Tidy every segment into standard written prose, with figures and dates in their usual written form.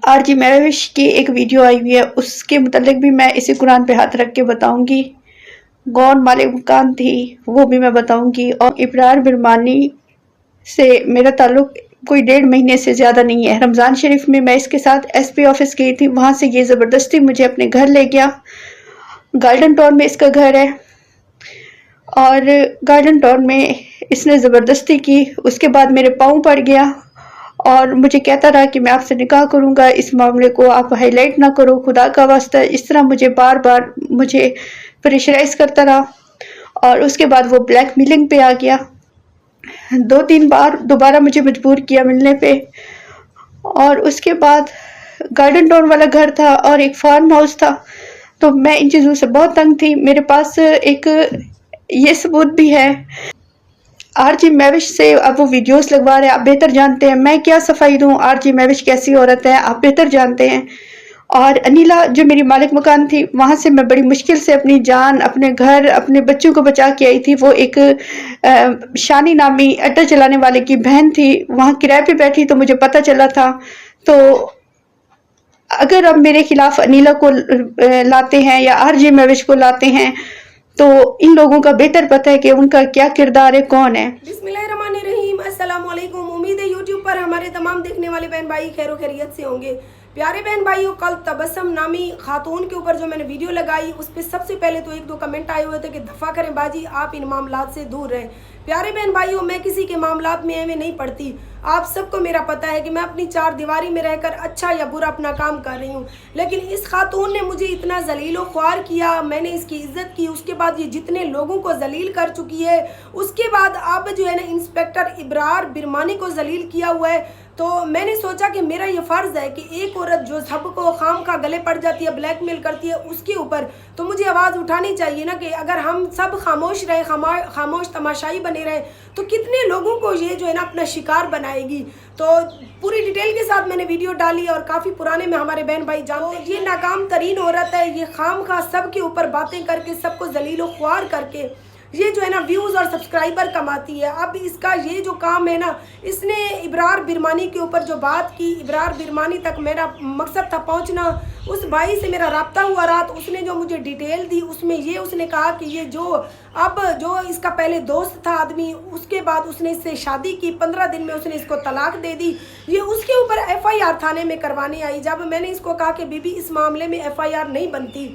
RJ Mahwish की एक video आई हुई है, उसके मुतालिक भी मैं इसी कुरान पे हाथ रख के बताऊंगी। कौन मालिक मकान थी वो भी मैं बताऊंगी। और इब्रार बिरमानी से मेरा ताल्लुक कोई 1.5 महीने से ज़्यादा नहीं है। रमज़ान शरीफ में मैं इसके साथ SP ऑफिस गई थी, वहाँ से ये ज़बरदस्ती मुझे अपने घर ले गया। गार्डन टाउन में इसका घर है और गार्डन टाउन में इसने ज़बरदस्ती की। उसके बाद मेरे पाँव पड़ गया और मुझे कहता रहा कि मैं आपसे निकाह करूंगा, इस मामले को आप हाईलाइट ना करो, खुदा का वास्ता। इस तरह मुझे बार बार मुझे प्रेशराइज करता रहा और उसके बाद वो ब्लैकमेलिंग पे आ गया। 2-3 बार दोबारा मुझे मजबूर किया मिलने पे। और उसके बाद गार्डन टाउन वाला घर था और एक फार्म हाउस था, तो मैं इन चीज़ों से बहुत तंग थी। मेरे पास एक ये सबूत भी है। RJ महविश से अब वो वीडियोस लगवा रहे हैं, आप बेहतर जानते हैं। मैं क्या सफाई दूं, RJ महविश कैसी औरत है आप बेहतर जानते हैं। और अनिला जो मेरी मालिक मकान थी, वहाँ से मैं बड़ी मुश्किल से अपनी जान, अपने घर, अपने बच्चों को बचा के आई थी। वो एक शानी नामी अड्डा चलाने वाले की बहन थी, वहाँ किराए पे बैठी तो मुझे पता चला था। तो अगर अब मेरे खिलाफ अनिला को लाते हैं या RJ महविश को लाते हैं तो इन लोगों का बेहतर पता है कि उनका क्या किरदार है, कौन है। बिस्मिल्लाहिर्रहमानिर्रहीम, अस्सलाम वालेकुम। उम्मीद है यूट्यूब पर हमारे तमाम देखने वाले बहन भाई खैरो खैरियत से होंगे। प्यारे बहन भाइयों, कल तबस्सुम नामी खातून के ऊपर जो मैंने वीडियो लगाई उस पर सबसे पहले तो 1-2 कमेंट आए हुए थे कि दफ़ा करें बाजी, आप इन मामलात से दूर रहें। प्यारे बहन भाइयों, मैं किसी के मामलात में एवं नहीं पड़ती। आप सबको मेरा पता है कि मैं अपनी 4 दीवारी में रहकर अच्छा या बुरा अपना काम कर रही हूँ, लेकिन इस खातून ने मुझे इतना जलील ख्वार किया, मैंने इसकी इज्जत की। उसके बाद ये जितने लोगों को जलील कर चुकी है, उसके बाद अब जो है ना इंस्पेक्टर इब्रार बिरमानी को जलील किया हुआ है। तो मैंने सोचा कि मेरा ये फ़र्ज़ है कि एक औरत जो सबको खाम खा गले पड़ जाती है, ब्लैकमेल करती है, उसके ऊपर तो मुझे आवाज़ उठानी चाहिए ना। कि अगर हम सब खामोश रहे, खामोश तमाशाई बने रहे, तो कितने लोगों को ये जो है ना अपना शिकार बनाएगी। तो पूरी डिटेल के साथ मैंने वीडियो डाली और काफ़ी पुराने में हमारे बहन भाई जानते हैं। ये नाकाम तरीन औरत है, ये खाम खा सब के ऊपर बातें करके, सबको जलील ख्वार करके ये जो है ना व्यूज़ और सब्सक्राइबर कमाती है। अब इसका ये जो काम है ना, इसने इब्रार बिरमानी के ऊपर जो बात की, इब्रार बिरमानी तक मेरा मकसद था पहुंचना। उस भाई से मेरा रब्ता हुआ रात, उसने जो मुझे डिटेल दी उसमें ये उसने कहा कि ये जो इसका पहले दोस्त था आदमी, उसके बाद उसने इससे शादी की, 15 दिन में उसने इसको तलाक दे दी। ये उसके ऊपर FIR थाने में करवाने आई। जब मैंने इसको कहा कि बीबी इस मामले में FIR नहीं बनती,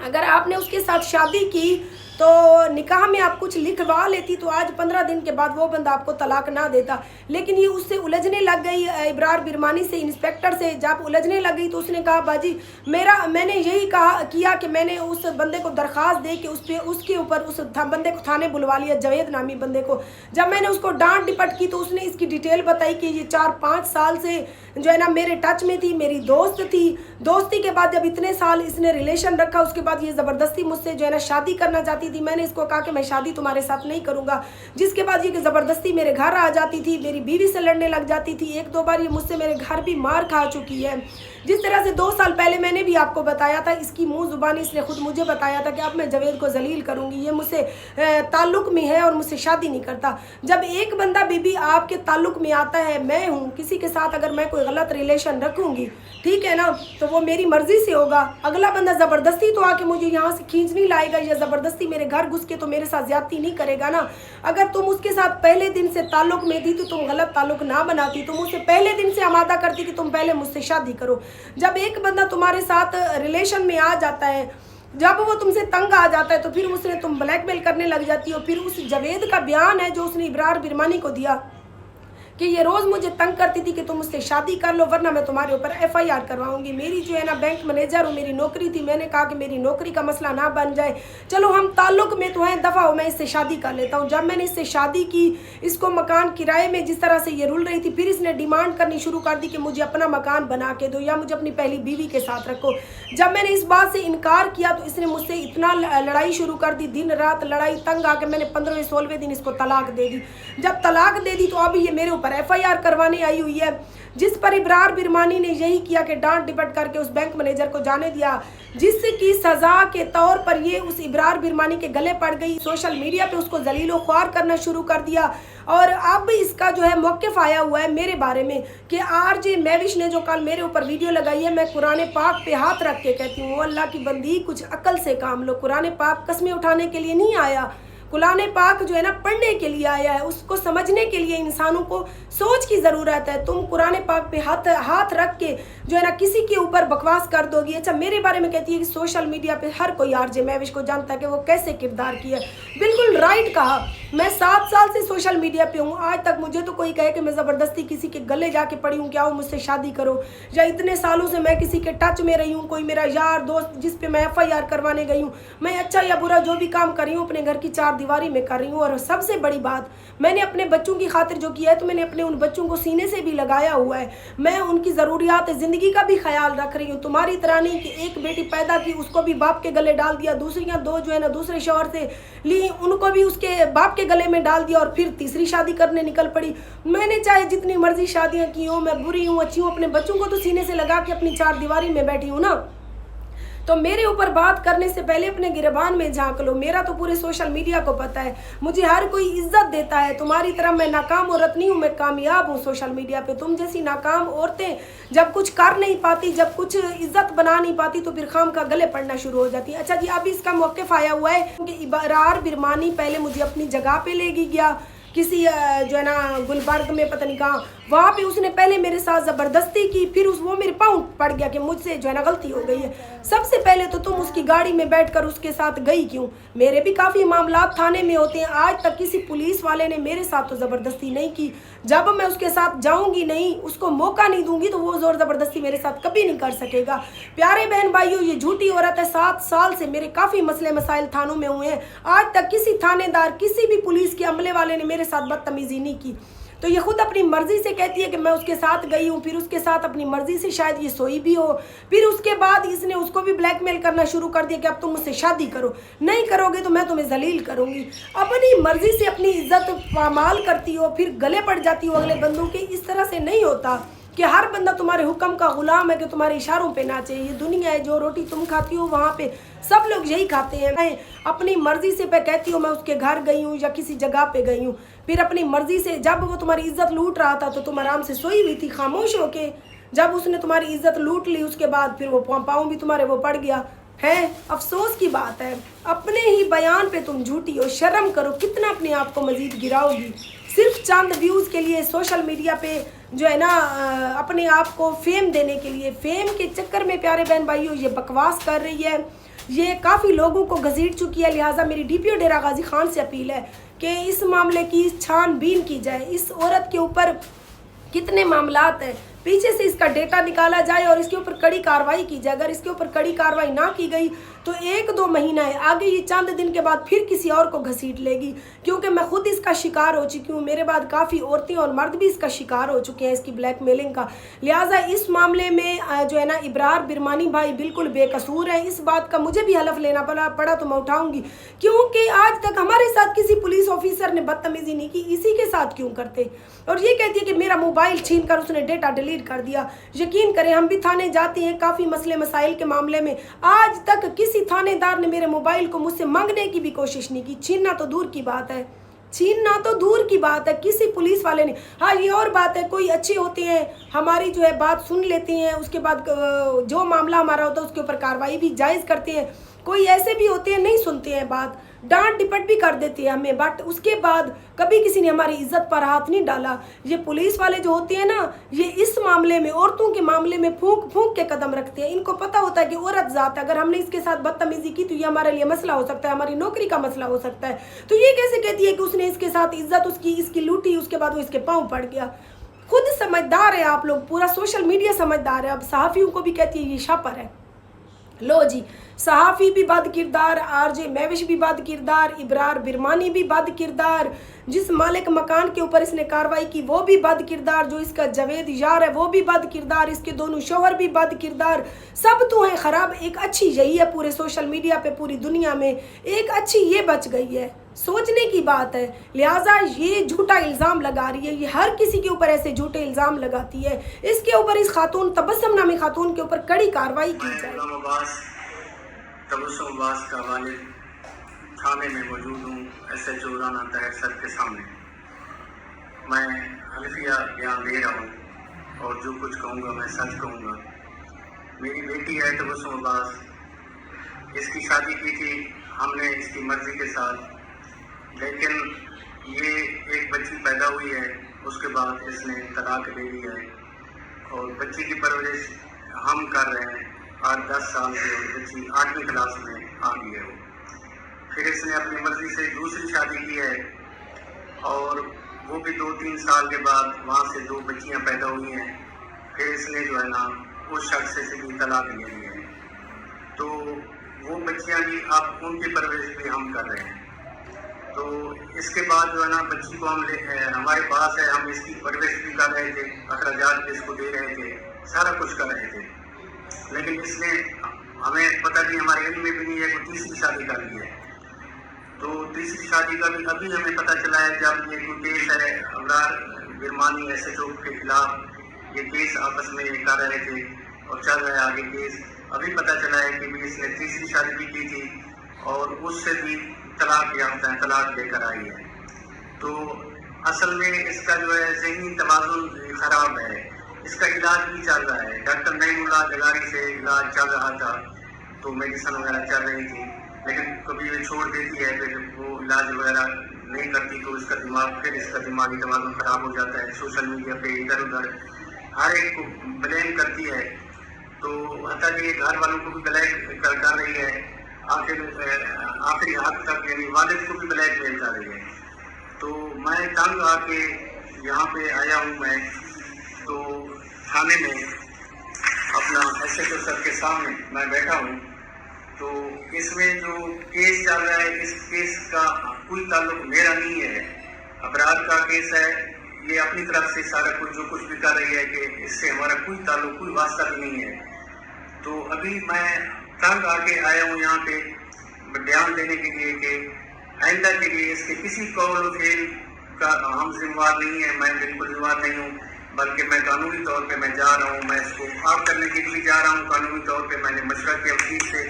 अगर आपने उसके साथ शादी की तो निकाह में आप कुछ लिखवा लेती तो आज 15 दिन के बाद वो बंदा आपको तलाक ना देता। लेकिन ये उससे उलझने लग गई, इब्रार बिरमानी से, इंस्पेक्टर से जब उलझने लग गई तो उसने कहा बाजी मैंने यही किया कि मैंने उस बंदे को दरख्वास्त दे के उसके ऊपर उस बंदे को थाने बुलवा लिया, जवेद नामी बंदे को। जब मैंने उसको डांट डिपट की तो उसने इसकी डिटेल बताई कि ये 4-5 साल से जो है ना मेरे टच में थी, मेरी दोस्त थी। दोस्ती के बाद जब इतने साल इसने रिलेशन रखा, उसके बाद ये ज़बरदस्ती मुझसे जो है ना शादी करना चाहती थी। मैंने इसको कहा कि मैं शादी तुम्हारे साथ नहीं करूँगा, जिसके बाद ये ज़बरदस्ती मेरे घर आ जाती थी, मेरी बीवी से लड़ने लग जाती थी। 1-2 बार ये मुझसे मेरे घर भी मार खा चुकी है। जिस तरह से 2 साल पहले मैंने भी आपको बताया था, इसकी मुँह ज़ुबानी इसने खुद मुझे बताया था कि अब मैं जवेद को जलील करूँगी, ये मुझसे ताल्लुक़ में है और मुझसे शादी नहीं करता। जब एक बंदा बीबी आपके ताल्लुक़ में आता है, मैं हूँ किसी के साथ, अगर मैं कोई गलत रिलेशन रखूँगी, ठीक है ना, तो वो मेरी मर्ज़ी से होगा। अगला बंदा ज़बरदस्ती तो आके मुझे यहाँ से खींच नहीं लाएगा या ज़बरदस्ती मेरे घर घुस के तो मेरे साथ ज़्यादती नहीं करेगा ना। अगर तुम उसके साथ पहले दिन से ताल्लुक़ में थी तो तुम गलत ताल्लुक़ ना बनाती, तुम उसे पहले दिन से आमादा करती कि तुम पहले मुझसे शादी करो। जब एक बंदा तुम्हारे साथ रिलेशन में आ जाता है, जब वो तुमसे तंग आ जाता है, तो फिर उसने तुम ब्लैकमेल करने लग जाती हो। फिर उस जवेद का बयान है जो उसने इब्रार बिरमानी को दिया कि ये रोज़ मुझे तंग करती थी कि तुम मुझसे शादी कर लो वरना मैं तुम्हारे ऊपर FIR करवाऊंगी। मेरी जो है ना बैंक मैनेजर हो, मेरी नौकरी थी, मैंने कहा कि मेरी नौकरी का मसला ना बन जाए, चलो हम ताल्लुक़ में तो हैं, दफ़ा हो मैं इससे शादी कर लेता हूँ। जब मैंने इससे शादी की, इसको मकान किराए में जिस तरह से ये रुल रही थी, फिर इसने डिमांड करनी शुरू कर दी कि मुझे अपना मकान बना के दो या मुझे अपनी पहली बीवी के साथ रखो। जब मैंने इस बात से इनकार किया तो इसने मुझसे इतना लड़ाई शुरू कर दी, दिन रात लड़ाई, तंग आके मैंने 15वें 16वें दिन इसको तलाक दे दी। जब तलाक दे दी तो अब ये मेरे ऊपर ऊपर FIR करवाने आई हुई है, जिस पर इब्रार बिरमानी ने यही किया कि डांट डिपट करके उस बैंक मैनेजर को जाने दिया, जिसकी सज़ा के तौर पर ये उस इब्रार बिरमानी के गले पड़ गई। सोशल मीडिया पे उसको जलीलो ख्वार करना शुरू कर दिया और अब इसका जो है मौक़िफ़ आया हुआ है मेरे बारे में कि RJ मैविश ने जो कल मेरे ऊपर वीडियो लगाई है, मैं कुरान पाक पे हाथ रख के कहती हूँ, अल्लाह की बंदी कुछ अक्ल से काम लो। कुरान पाक कस्में उठाने के लिए नहीं आया, कुरान पाक जो है ना पढ़ने के लिए आया है, उसको समझने के लिए इंसानों को सोच की ज़रूरत है। तुम कुरान पाक पे हाथ रख के जो है ना किसी के ऊपर बकवास कर दोगी। अच्छा, मेरे बारे में कहती है कि सोशल मीडिया पे हर कोई RJ मैविश को जानता है कि वो कैसे किरदार किया। बिल्कुल राइट कहा। मैं 7 साल से सोशल मीडिया पे हूँ, आज तक मुझे तो कोई कहे कि मैं ज़बरदस्ती किसी के गले जाके पड़ी हूँ, क्या हो मुझसे शादी करो, या इतने सालों से मैं किसी के टच में रही हूँ, कोई मेरा यार दोस्त जिस पे मैं FIR करवाने गई हूँ, मैं अच्छा या बुरा जो भी काम कर रही हूँ अपने घर की 4 दीवारी में कर रही हूँ। और सबसे बड़ी बात, मैंने अपने बच्चों की खातिर जो किया है तो मैंने अपने उन बच्चों को सीने से भी लगाया हुआ है। मैं उनकी ज़रूरियात ज़िंदगी का भी ख्याल रख रही हूँ। तुम्हारी तरह नहीं कि एक बेटी पैदा की उसको भी बाप के गले डाल दिया, दूसरियाँ 2 जो है ना दूसरे शौहर से ली उनको भी उसके बाप के गले में डाल दिया और फिर तीसरी शादी करने निकल पड़ी। मैंने चाहे जितनी मर्जी शादियाँ की हो, मैं बुरी हूँ अच्छी हूँ, अपने बच्चों को तो सीने से लगा के अपनी 4 दीवारी में बैठी हूँ ना। तो मेरे ऊपर बात करने से पहले अपने गिरबान में झांक लो। मेरा तो पूरे सोशल मीडिया को पता है, मुझे हर कोई इज्जत देता है। तुम्हारी तरह मैं नाकाम औरत नहीं हूँ, मैं कामयाब हूँ सोशल मीडिया पे। तुम जैसी नाकाम औरतें जब कुछ कर नहीं पाती, जब कुछ इज्जत बना नहीं पाती तो फिर खाम का गले पड़ना शुरू हो जाती है। अच्छा जी, अभी इसका मौक़िफ़ आया हुआ है कि इब्रार बिरमानी पहले मुझे अपनी जगह पे ले गया किसी जो है ना गुलबर्ग में पता नहीं कहाँ, वहाँ पे उसने पहले मेरे साथ ज़बरदस्ती की, फिर वो मेरे पाँव पड़ गया कि मुझसे जो है ना गलती हो गई है। सबसे पहले तो तुम उसकी गाड़ी में बैठकर उसके साथ गई क्यों? मेरे भी काफ़ी मामलात थाने में होते हैं, आज तक किसी पुलिस वाले ने मेरे साथ तो ज़बरदस्ती नहीं की। जब मैं उसके साथ जाऊँगी नहीं, उसको मौका नहीं दूँगी तो वो ज़ोर ज़बरदस्ती मेरे साथ कभी नहीं कर सकेगा। प्यारे बहन भाइयों, ये झूठी औरत है। 7 साल से मेरे काफ़ी मसले मसाइल थानों में हुए हैं, आज तक किसी थानेदार किसी भी पुलिस के अमले वाले ने मेरे साथ बदतमीज़ी नहीं की। तो ये खुद अपनी मर्ज़ी से कहती है कि मैं उसके साथ गई हूँ, फिर उसके साथ अपनी मर्ज़ी से शायद ये सोई भी हो, फिर उसके बाद इसने उसको भी ब्लैकमेल करना शुरू कर दिया कि अब तुम मुझसे शादी करो, नहीं करोगे तो मैं तुम्हें जलील करूँगी। अपनी मर्ज़ी से अपनी इज्जत पामाल करती हो, फिर गले पड़ जाती हो अगले बंदों के। इस तरह से नहीं होता कि हर बंदा तुम्हारे हुक्म का गुलाम है कि तुम्हारे इशारों पे नाचे। ये दुनिया है, जो रोटी तुम खाती हो वहाँ पे सब लोग यही खाते हैं। मैं अपनी मर्ज़ी से पे कहती हूँ मैं उसके घर गई हूँ या किसी जगह पे गई हूँ, फिर अपनी मर्ज़ी से जब वो तुम्हारी इज्जत लूट रहा था तो तुम आराम से सोई हुई थी खामोश होके। जब उसने तुम्हारी इज्जत लूट ली उसके बाद फिर वो पाँव भी तुम्हारे वो पड़ गया है। अफसोस की बात है, अपने ही बयान पे तुम झूठी हो। शर्म करो, कितना अपने आप को मज़ीद गिराओगी सिर्फ चंद व्यूज़ के लिए सोशल मीडिया पे जो है ना अपने आप को फेम देने के लिए। फेम के चक्कर में प्यारे बहन भाइयों ये बकवास कर रही है, ये काफ़ी लोगों को घसीट चुकी है। लिहाजा मेरी DPO डेरा गाजी खान से अपील है कि इस मामले की छानबीन की जाए। इस औरत के ऊपर कितने मामलात हैं, पीछे से इसका डेटा निकाला जाए और इसके ऊपर कड़ी कार्रवाई की जाए। अगर इसके ऊपर कड़ी कार्रवाई ना की गई तो 1-2 महीना है आगे, ये चंद दिन के बाद फिर किसी और को घसीट लेगी, क्योंकि मैं खुद इसका शिकार हो चुकी हूँ। मेरे बाद काफ़ी औरतें और मर्द भी इसका शिकार हो चुके हैं, इसकी ब्लैकमेलिंग का। लिहाजा इस मामले में जो है ना इब्रार बिरमानी भाई बिल्कुल बेकसूर है। इस बात का मुझे भी हलफ लेना पड़ा तो मैं उठाऊँगी, क्योंकि आज तक हमारे साथ किसी पुलिस ऑफिसर ने बदतमीज़ी नहीं की, इसी के साथ क्यों करते? और ये कहती है कि मेरा मोबाइल छीन कर उसने डेटा डिलीट कर दिया। यकीन करें, हम भी थाने जाते हैं काफ़ी मसले मसाइल के मामले में, आज तक किसी थानेदार ने मेरे मोबाइल को मुझसे मांगने की भी कोशिश नहीं की। छीनना तो दूर की बात है, छीनना तो दूर की बात है, किसी पुलिस वाले ने। हाँ, ये और बात है, कोई अच्छे होते हैं, हमारी जो है बात सुन लेते हैं, उसके बाद जो मामला हमारा होता है उसके ऊपर कार्रवाई भी जायज़ करते हैं। कोई ऐसे भी होते हैं नहीं सुनते हैं बात, डांट डिपट भी कर देते हैं हमें, बट उसके बाद कभी किसी ने हमारी इज्जत पर हाथ नहीं डाला। ये पुलिस वाले जो होते हैं ना, ये इस मामले में, औरतों के मामले में फूंक फूंक के कदम रखते हैं। इनको पता होता है कि औरत ज़ात, अगर हमने इसके साथ बदतमीज़ी की तो ये हमारे लिए मसला हो सकता है, हमारी नौकरी का मसला हो सकता है। तो ये कैसे कहती है कि उसने इसके साथ इज्जत इसकी लूटी, उसके बाद वो इसके पाँव पड़ गया। खुद समझदार है आप लोग, पूरा सोशल मीडिया समझदार है। अब सहाफ़ियों को भी कहती है ये शापर है। लो जी, सहाफ़ी भी बद किरदार, RJ मैविश भी बद किरदार, इब्रार बिरमानी भी बद किरदार, जिस मालिक मकान के ऊपर इसने कार्रवाई की वो भी बद किरदार, जो इसका जावेद यार है वो भी बद किरदार, इसके दोनों शौहर भी बद किरदार, सब तो हैं ख़राब। एक अच्छी यही है पूरे सोशल मीडिया पे, पूरी दुनिया में एक अच्छी ये बच गई है। सोचने की बात है। लिहाजा ये झूठा इल्ज़ाम लगा रही है, ये हर किसी के ऊपर ऐसे झूठे इल्ज़ाम लगाती है। इसके ऊपर इस खातून तबस्सुम नामी खातून के ऊपर कड़ी कार्रवाई की जाए। तबस्सुम अब्बास का वालिद थाने में मौजूद हूँ, SHO राना तहर सर के सामने। मैं हल्फिया बयान दे रहा हूँ और जो कुछ कहूँगा मैं सच कहूँगा। मेरी बेटी है तबस्सुम अब्बास, इसकी शादी की थी हमने इसकी मर्जी के साथ, लेकिन ये एक बच्ची पैदा हुई है, उसके बाद इसने तलाक ले ली है और बच्ची की परवरिश हम कर रहे हैं 8-10 साल से और बच्ची 8वीं क्लास में आ गई है। फिर इसने अपनी मर्जी से दूसरी शादी की है और वो भी 2-3 साल के बाद वहाँ से 2 बच्चियाँ पैदा हुई हैं। फिर इसने जो है ना उस शख्स से भी तलाक ले ली है, तो वो बच्चियाँ भी अब उनकी परवरिश भी हम कर रहे हैं। तो इसके बाद जो है ना बच्ची को हम हमारे पास है, हम इसकी परवरिश भी कर रहे थे, अखराजात भी इसको दे रहे थे, सारा कुछ कर रहे थे, लेकिन इसने हमें पता नहीं, हमारे इल्म में भी नहीं है, कोई तीसरी शादी कर ली है। तो तीसरी शादी का भी अभी हमें पता चला है, जब ये कोई केस है अबरार बिरमानी SHO के खिलाफ, ये केस आपस में कर रहे थे और चल रहा है आगे केस। अभी पता चला है कि इसने तीसरी शादी भी की थी और उससे भी तलाक याफ्ता है, तलाक लेकर आई है। तो असल में इसका जो है ज़हनी तवाज़ुन ख़राब है, इसका इलाज भी चल रहा है। डॉक्टर नईमुल्लाह जगारी से इलाज चल रहा था, तो मेडिसिन वगैरह चल रही थी, लेकिन कभी ये छोड़ देती है, फिर वो इलाज वगैरह नहीं करती तो इसका दिमागी तवाज़ुन ख़राब हो जाता है। सोशल मीडिया पे इधर उधर हर एक को ब्लेम करती है, तो हत्ता कि घर वालों को भी ब्लैक कर रही है, आखिरी हद तक यानी वालिद को भी ब्लैक मेल कर रही है। तो मैं तंग आके यहाँ पे आया हूँ, मैं तो थाने में अपना SHO सर के सामने मैं बैठा हूँ। तो इसमें जो केस चल रहा है, इस केस का कोई ताल्लुक मेरा नहीं है, अबरार का केस है। ये अपनी तरफ से सारा कुछ जो कुछ भी कर रही है कि इससे हमारा कोई ताल्लुक, कोई वास्ता भी नहीं है। तो अभी मैं तंग आके आया हूँ यहाँ पे बयान देने के लिए कि आइंदा के लिए इसके किसी कौल फेल का हम जिम्मेवार नहीं है, मैं बिल्कुल जिम्मेवार नहीं हूँ, बल्कि मैं कानूनी तौर पे मैं जा रहा हूँ, मैं इसको आग करने के लिए जा रहा हूँ। कानूनी तौर पे मैंने मशवरा किया वकील से,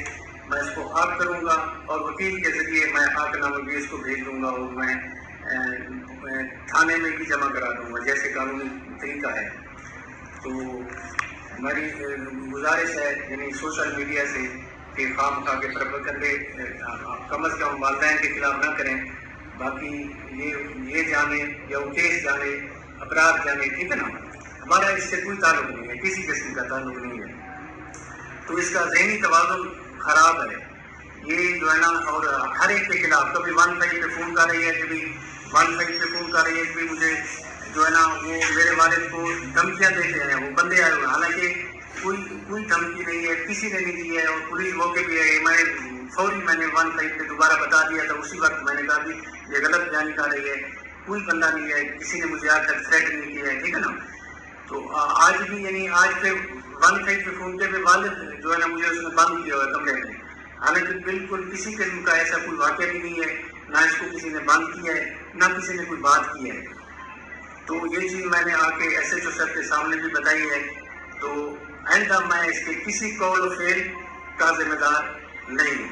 मैं इसको आग करूँगा और वकील के ज़रिए मैं आगनामा भी इसको भेज दूँगा और मैं थाने में भी जमा करा दूँगा, जैसे कानूनी तरीका है। तो हमारी गुजारिश है यानी सोशल मीडिया से कि खाम खा के प्रबंधे कम अज़ कम वालिदैन के खिलाफ ना करें। बाकी ये जाने या वो केस जाने, अपराध जाने, ठीक है ना, हमारा इससे कोई ताल्लुक नहीं है, किसी किस्म का ताल्लुक नहीं है। तो इसका ज़हनी तवाज़ुन ख़राब है ये जो है ना, और हर एक के खिलाफ कभी 15 पे फ़ोन कर रही है, कभी 15 पे फ़ोन कर रही है, कभी मुझे जो है ना वो मेरे वालिद को धमकियाँ देते हैं, वो बंदे आए हुए, हालांकि कोई धमकी नहीं है, किसी ने नहीं दी है। और पुलिस मौके पे है, मैं फौरी मैंने 15 पे दोबारा बता दिया था, उसी वक्त मैंने कहा कि ये गलत बयानी कर रही है, कोई बंदा नहीं है, किसी ने मुझे आज तक थ्रेट नहीं किया है, ठीक है ना। तो आज भी यानी आज पे 15 पे फ़ोन पे वालिद जो है ना मुझे उसने बंद किया हुआ कमरे में, हालांकि बिल्कुल किसी किस्म का ऐसा कोई वाक़या भी नहीं है, ना इसको किसी ने बंद किया है, ना किसी ने कोई बात की है। तो ये चीज़ मैंने आके SHO सर के सामने भी बताई है। तो आइंदा मैं इसके किसी कौल फेल का जिम्मेदार नहीं हूँ।